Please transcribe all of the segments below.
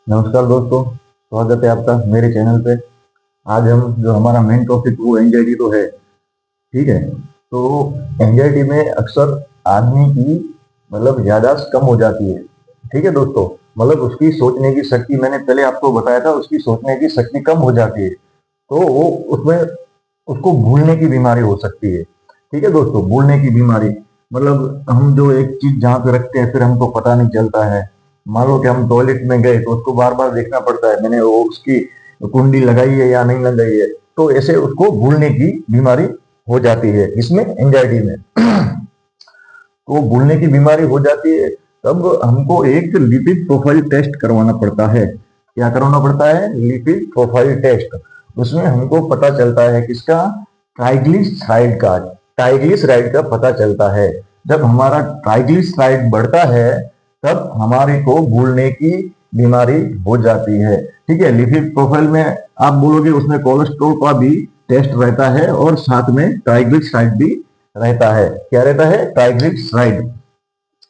नमस्कार दोस्तों, स्वागत है आपका मेरे चैनल पे। आज हम जो हमारा मेन टॉपिक वो एंजाइटी तो है, ठीक है। तो एंजाइटी में अक्सर आदमी की याददाश्त कम हो जाती है, ठीक है दोस्तों। उसकी सोचने की शक्ति, मैंने पहले आपको बताया था, उसकी सोचने की शक्ति कम हो जाती है। तो वो उसमें उसको भूलने की बीमारी हो सकती है, ठीक है दोस्तों। भूलने की बीमारी हम जो एक चीज जहाँ पे रखते हैं फिर हमको पता नहीं चलता है। मान लो कि हम टॉयलेट में गए तो उसको बार बार देखना पड़ता है, मैंने वो उसकी कुंडी लगाई है या नहीं लगाई है। तो ऐसे उसको भूलने की बीमारी हो जाती है, इसमें एंजाइटी में। तो भूलने की बीमारी हो जाती है, तब हमको एक लिपिड प्रोफाइल टेस्ट करवाना पड़ता है। क्या करवाना पड़ता है? Lipid profile test. उसमें हमको पता चलता है किसका? ट्राइग्लिसराइड का। ट्राइग्लिसराइड का पता चलता है। जब हमारा ट्राइग्लिसराइड बढ़ता है तब हमारे को भूलने की बीमारी हो जाती है, ठीक है। लिपिड प्रोफाइल में आप बोलोगे उसमें कोलेस्ट्रॉल का भी टेस्ट रहता है और साथ में ट्राइग्लिसराइड भी रहता है। क्या रहता है? ट्राइग्लिसराइड।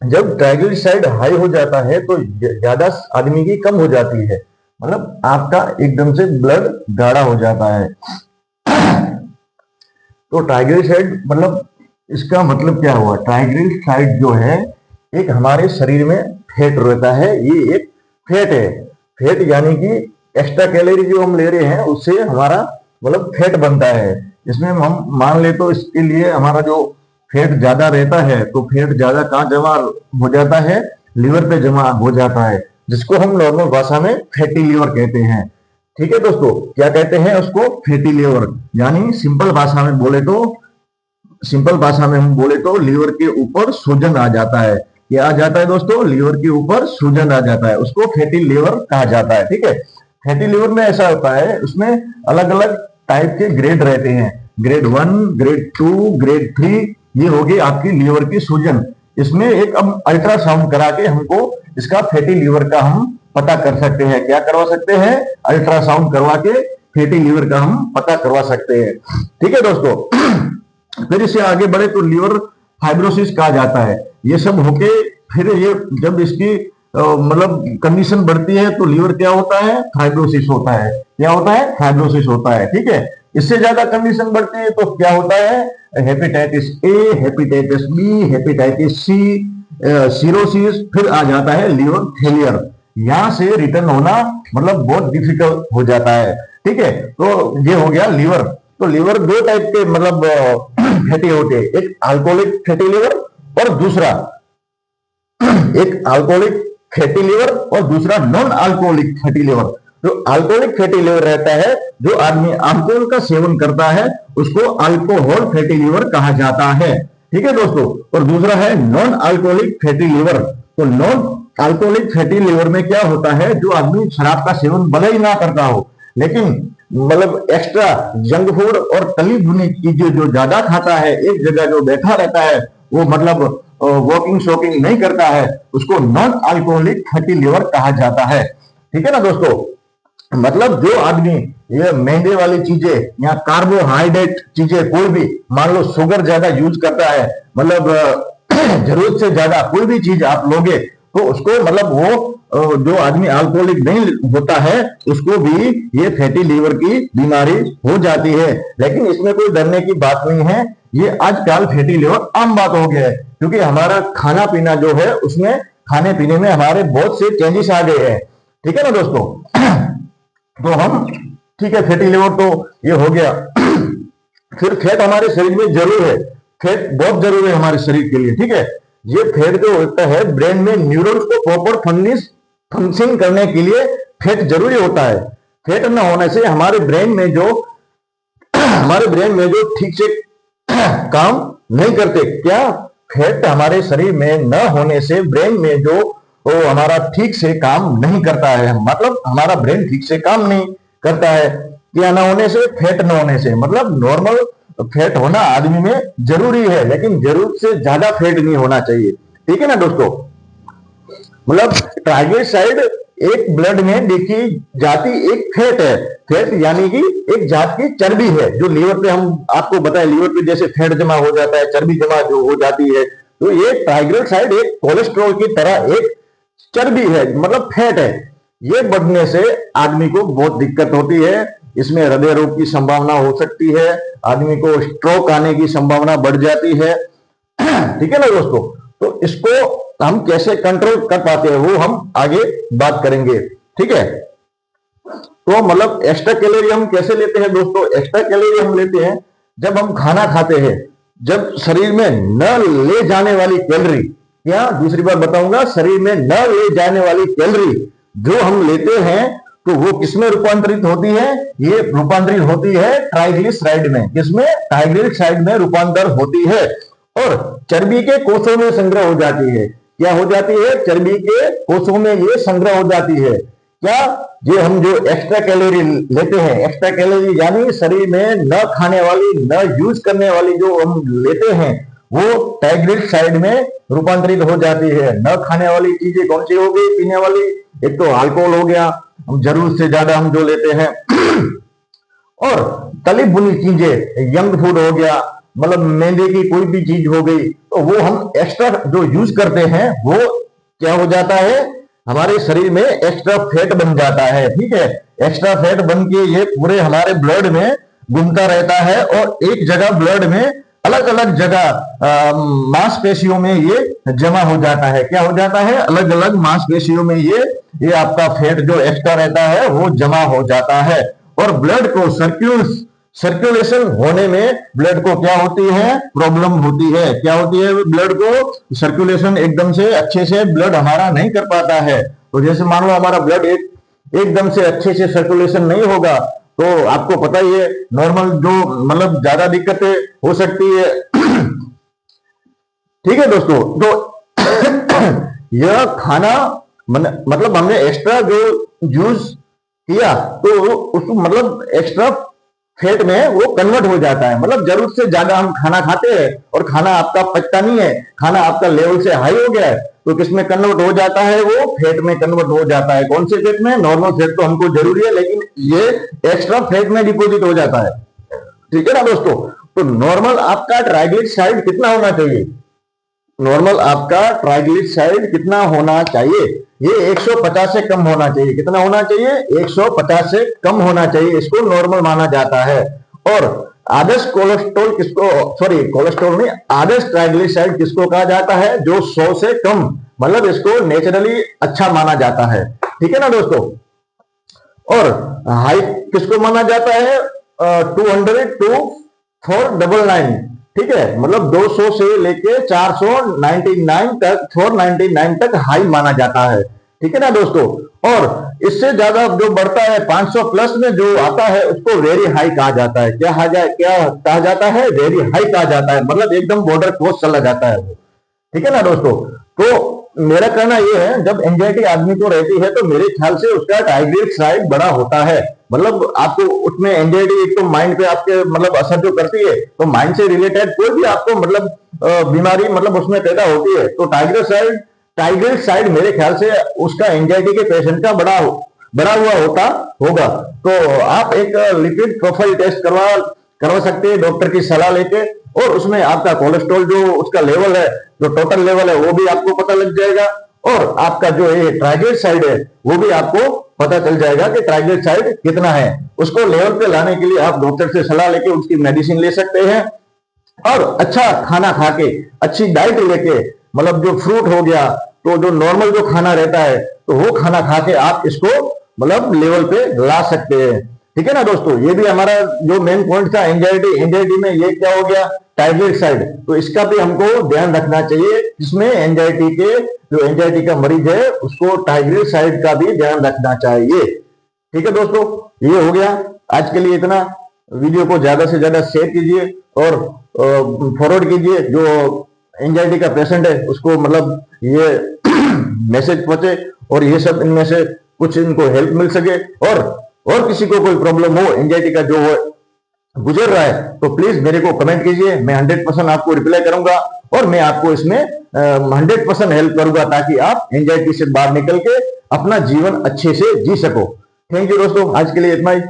जब ट्राइग्लिसराइड हाई हो जाता है तो ज्यादा आदमी की कम हो जाती है, आपका एकदम से ब्लड गाढ़ा हो जाता है। तो ट्राइग्लिसराइड इसका मतलब क्या हुआ? ट्राइग्लिसराइड जो है एक हमारे शरीर में फैट रहता है, ये एक फैट है। फैट यानी कि एक्स्ट्रा कैलोरी जो हम ले रहे हैं उससे हमारा फैट बनता है। इसमें हम मान ले तो इसके लिए हमारा जो फैट ज्यादा रहता है तो फैट ज्यादा कहाँ जमा हो जाता है? लीवर पे जमा हो जाता है, जिसको हम नॉर्मल भाषा में फैटी लीवर कहते हैं, ठीक है दोस्तों। क्या कहते हैं उसको? Fatty liver. यानी सिंपल भाषा में हम बोले तो लीवर के ऊपर सूजन आ जाता है। क्या आ जाता है दोस्तों? लीवर के ऊपर सूजन आ जाता है, उसको फैटी लीवर कहा जाता है, ठीक है। फैटी लीवर में ऐसा होता है, उसमें अलग अलग टाइप के ग्रेड रहते हैं। ग्रेड 1, ग्रेड 2, ग्रेड 3, ये होगी आपकी लीवर की सूजन। इसमें एक अब अल्ट्रासाउंड करा के हमको इसका फैटी लीवर का हम पता कर सकते हैं। क्या करवा सकते हैं? अल्ट्रासाउंड करवा के फैटी लीवर का हम पता करवा सकते हैं, ठीक है दोस्तों। फिर इससे आगे बढ़े तो लीवर फाइब्रोसिस कहा जाता है। ये सब होके फिर ये जब इसकी कंडीशन बढ़ती है तो लीवर क्या होता है? फाइब्रोसिस होता है। क्या होता है? फाइब्रोसिस होता है, ठीक है। इससे ज्यादा कंडीशन बढ़ती है तो क्या होता है? Hepatitis A, hepatitis B, hepatitis C, cirrhosis, फिर आ जाता है लीवर फेलियर। यहां से रिटर्न होना बहुत डिफिकल्ट हो जाता है, ठीक है। तो ये हो गया लीवर। तो लीवर दो टाइप के फैटी होते हैं, एक अल्कोहलिक फैटी लीवर और दूसरा एक अल्कोहलिक फैटी लीवर और दूसरा नॉन अल्कोहलिक फैटी लीवर। जो अल्कोहलिक फैटी लीवर रहता है, जो आदमी अल्कोहल का सेवन करता है, उसको अल्कोहल फैटी लीवर कहा जाता है, ठीक है दोस्तों। और दूसरा है नॉन अल्कोहलिक फैटी लीवर। तो नॉन अल्कोहलिक फैटी लीवर में क्या होता है? जो आदमी शराब का सेवन भले ही ना करता हो, लेकिन एक्स्ट्रा जंक फूड और तली भुनी चीजें जो ज्यादा खाता है, एक जगह जो बैठा रहता है, वो वॉकिंग शॉकिंग नहीं करता है, उसको नॉन अल्कोहलिक फैटी लीवर कहा जाता है, ठीक है ना दोस्तों। जो आदमी ये महंगे वाली चीजें या कार्बोहाइड्रेट चीजें, कोई भी मान लो शुगर ज्यादा यूज करता है, जरूरत से ज्यादा कोई भी चीज आप लोगे तो उसको वो जो आदमी अल्कोहलिक नहीं होता है उसको भी ये फैटी लीवर की बीमारी हो जाती है। लेकिन इसमें कोई डरने की बात नहीं है, ये आजकल फैटी लीवर आम बात हो गया है, क्योंकि हमारा खाना पीना जो है उसमें खाने पीने में हमारे बहुत से चेंजेस आ गए हैं, ठीक है ना दोस्तों। तो हम, ठीक है, फैटी लीवर तो ये हो गया। फिर फैट हमारे शरीर में जरूर है, फैट बहुत जरूरी है हमारे शरीर के लिए, ठीक है। ये फैट जो होता है ब्रेन में न्यूरॉन्स को प्रॉपर फंक्शन करने के लिए फैट जरूरी होता है। फैट न होने से हमारे ब्रेन में जो ठीक से काम नहीं करते। क्या? फैट हमारे शरीर में न होने से ब्रेन में जो वो हमारा ठीक से काम नहीं करता है, हमारा ब्रेन ठीक से काम नहीं करता है। क्या न होने से? फैट न होने से। नॉर्मल फैट होना आदमी में जरूरी है, लेकिन जरूरत से ज्यादा फैट नहीं होना चाहिए, ठीक है ना दोस्तों। ट्राइग्लिसराइड एक ब्लड में देखी जाती एक फैट है। फैट यानी कि एक जात की चर्बी है, जो लीवर पे, हम आपको बताएं, लीवर पे जैसे फैट जमा हो जाता है, चर्बी जमा जो हो जाती है, तो ये ट्राइग्लिसराइड एक कोलेस्ट्रॉल की तरह एक चर्बी है, फैट है। ये बढ़ने से आदमी को बहुत दिक्कत होती है। इसमें हृदय रोग की संभावना हो सकती है, आदमी को स्ट्रोक आने की संभावना बढ़ जाती है। ठीक है ना दोस्तों, तो इसको हम कैसे कंट्रोल कर पाते हैं वो हम आगे बात करेंगे। ठीक है, तो मतलब एक्स्ट्रा कैलोरी हम कैसे लेते हैं दोस्तों? एक्स्ट्रा कैलोरी हम लेते हैं जब हम खाना खाते हैं, जब शरीर में न ले जाने वाली कैलोरी, या दूसरी बार बताऊंगा, शरीर में न ले जाने वाली कैलोरी जो हम लेते हैं तो वो किसमें रूपांतरित होती है? ये रूपांतरित होती है ट्राइग्लिसराइड में। किसमें? ट्राइग्लिसराइड में रूपांतर होती है और चर्बी के कोषों में संग्रह हो जाती है। क्या हो जाती है? चर्बी के कोषों में ये संग्रह हो जाती है। क्या? ये हम जो एक्स्ट्रा कैलोरी लेते हैं, एक्स्ट्रा कैलोरी यानी शरीर में न खाने वाली, न यूज करने वाली जो हम लेते हैं वो ट्राइग्लिसराइड में रूपांतरित हो जाती है। न खाने वाली चीजें कौन सी हो गई? पीने वाली, एक तो अल्कोहल हो गया, हम जरूरत से ज्यादा हम जो लेते हैं और तली भुनी चीजें, यंग फूड हो गया, मतलब मैदे की कोई भी चीज हो गई, तो वो हम एक्स्ट्रा जो यूज करते हैं वो क्या हो जाता है? हमारे शरीर में एक्स्ट्रा फैट बन जाता है। ठीक है, एक्स्ट्रा फैट बन के ये पूरे हमारे ब्लड में घूमता रहता है और एक जगह ब्लड में अलग अलग जगह मांसपेशियों में ये जमा हो जाता है। क्या हो जाता है? अलग अलग मांसपेशियों में ये आपका फैट जो एक्स्ट्रा रहता है वो जमा हो जाता है और ब्लड को सर्कुलेशन होने में ब्लड को क्या होती है? प्रॉब्लम होती है। क्या होती है? ब्लड को सर्कुलेशन एकदम से अच्छे से ब्लड हमारा नहीं कर पाता है। तो जैसे मान लो हमारा ब्लड एकदम से अच्छे से सर्कुलेशन नहीं होगा तो आपको पता ही है नॉर्मल जो मतलब ज्यादा दिक्कतें हो सकती है। ठीक है दोस्तों, तो यह खाना मतलब हमने एक्स्ट्रा जो यूज किया तो उसको मतलब एक्स्ट्रा फैट में वो कन्वर्ट हो जाता है। मतलब जरूरत से ज्यादा हम खाना खाते हैं और खाना आपका पचता नहीं है, खाना आपका लेवल से हाई हो गया है तो किसमें कन्वर्ट हो जाता है? वो फैट में कन्वर्ट हो जाता है। कौन से फैट में? नॉर्मल फैट तो हमको जरूरी है लेकिन ये एक्स्ट्रा फैट में डिपोजिट हो जाता है। ठीक है ना दोस्तों, तो नॉर्मल आपका ट्राइग्लिसराइड कितना होना चाहिए? नॉर्मल आपका ट्राइग्लिसराइड कितना होना चाहिए? ये 150 से कम होना चाहिए। कितना होना चाहिए? 150 से कम होना चाहिए, इसको नॉर्मल माना जाता है। और आदर्श कोलेस्ट्रॉल किसको, सॉरी कोलेस्ट्रॉल नहीं, आदर्श ट्राइग्लिसराइड किसको कहा जाता है? जो 100 से कम, मतलब इसको नेचुरली अच्छा माना जाता है। ठीक है ना दोस्तों, और हाई किसको माना जाता है? 200 to 499। ठीक है, मतलब 200 से लेके 499 तक, 499 तक हाई माना जाता है। ठीक है ना दोस्तों, और इससे ज्यादा जो बढ़ता है 500 प्लस में जो आता है उसको वेरी हाई कहा जाता है। क्या कहा जाता है? वेरी हाई कहा जाता है, मतलब एकदम बॉर्डर क्रॉस चला जाता है वो। ठीक है ना दोस्तों, तो मेरा कहना यह है जब एंजाइटी आदमी को रहती है तो मेरे ख्याल से उसका ट्राइग्लिसराइड बड़ा होता है। मतलब आपको उसमें एंजाइटी एक तो माइंड पे आपके मतलब असर जो करती है, तो माइंड से रिलेटेड कोई भी आपको मतलब बीमारी मतलब उसमें पैदा होती है तो ट्राइग्लिसराइड मेरे ख्याल से उसका एंजाइटी के पेशेंट का बड़ा हुआ होगा। तो आप एक लिपिड प्रोफाइल टेस्ट करवा सकते हैं डॉक्टर की सलाह लेके, और उसमें आपका कोलेस्ट्रॉल जो उसका लेवल है, जो टोटल लेवल है वो भी आपको पता लग जाएगा और आपका जो ये ट्राइग्लिसराइड है वो भी आपको पता चल जाएगा कि ट्राइग्लिसराइड कितना है। उसको लेवल पे लाने के लिए आप डॉक्टर से सलाह लेके उसकी मेडिसिन ले सकते हैं और अच्छा खाना खा के, अच्छी डाइट लेके, मतलब जो फ्रूट हो गया, तो जो नॉर्मल जो खाना रहता है तो वो खाना खा के आप इसको मतलब लेवल पे ला सकते हैं। ठीक है ना दोस्तों, ये भी हमारा जो मेन पॉइंट था एंजाइटी में ये क्या हो गया? ट्राइग्लिसराइड। तो इसका भी हमको ध्यान रखना चाहिए, इसमें जो एंजाइटी का मरीज है उसको ट्राइग्लिसराइड का भी ध्यान रखना चाहिए। ठीक है दोस्तों, ये हो गया आज के लिए इतना। वीडियो को ज्यादा से ज्यादा शेयर कीजिए और फॉरवर्ड कीजिए, जो एंजाइटी का पेशेंट है उसको मतलब ये मैसेज पहुंचे और ये सब इनमें से कुछ इनको हेल्प मिल सके। और किसी को कोई प्रॉब्लम हो एंजाइटी का जो गुजर रहा है तो प्लीज मेरे को कमेंट कीजिए, मैं 100% आपको रिप्लाई करूंगा और मैं आपको इसमें 100% हेल्प करूंगा ताकि आप एंजाइटी से बाहर निकल के अपना जीवन अच्छे से जी सको। थैंक यू दोस्तों, आज के लिए इतना ही।